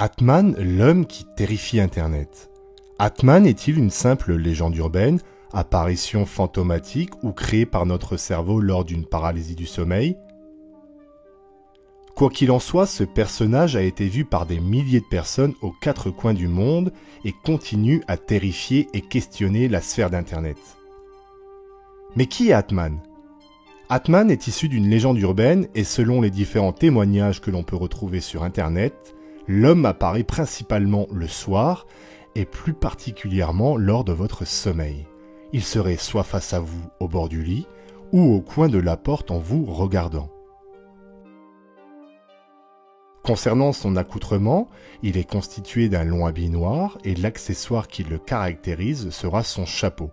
Atman, l'homme qui terrifie Internet. Atman est-il une simple légende urbaine, apparition fantomatique ou créée par notre cerveau lors d'une paralysie du sommeil? Quoi qu'il en soit, ce personnage a été vu par des milliers de personnes aux quatre coins du monde et continue à terrifier et questionner la sphère d'Internet. Mais qui est Atman? Atman est issu d'une légende urbaine et selon les différents témoignages que l'on peut retrouver sur Internet, l'homme apparaît principalement le soir et plus particulièrement lors de votre sommeil. Il serait soit face à vous au bord du lit ou au coin de la porte en vous regardant. Concernant son accoutrement, il est constitué d'un long habit noir et l'accessoire qui le caractérise sera son chapeau.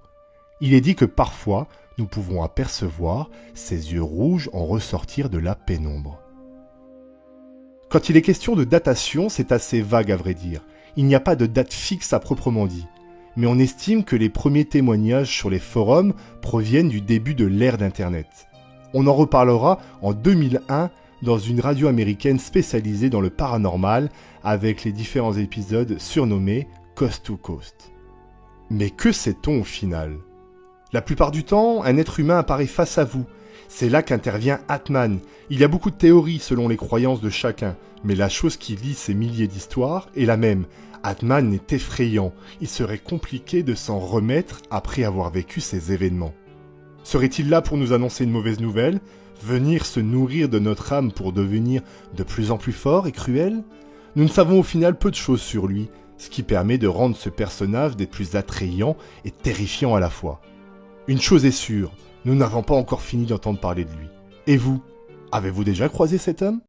Il est dit que parfois, nous pouvons apercevoir ses yeux rouges en ressortir de la pénombre. Quand il est question de datation, c'est assez vague à vrai dire. Il n'y a pas de date fixe à proprement dit. Mais on estime que les premiers témoignages sur les forums proviennent du début de l'ère d'Internet. On en reparlera en 2001 dans une radio américaine spécialisée dans le paranormal avec les différents épisodes surnommés Coast to Coast. Mais que sait-on au final ? La plupart du temps, un être humain apparaît face à vous. C'est là qu'intervient Atman. Il y a beaucoup de théories selon les croyances de chacun, mais la chose qui lie ces milliers d'histoires est la même. Atman est effrayant. Il serait compliqué de s'en remettre après avoir vécu ces événements. Serait-il là pour nous annoncer une mauvaise nouvelle ? Venir se nourrir de notre âme pour devenir de plus en plus fort et cruel ? Nous ne savons au final peu de choses sur lui, ce qui permet de rendre ce personnage des plus attrayants et terrifiants à la fois. Une chose est sûre, nous n'avons pas encore fini d'entendre parler de lui. Et vous, avez-vous déjà croisé cet homme ?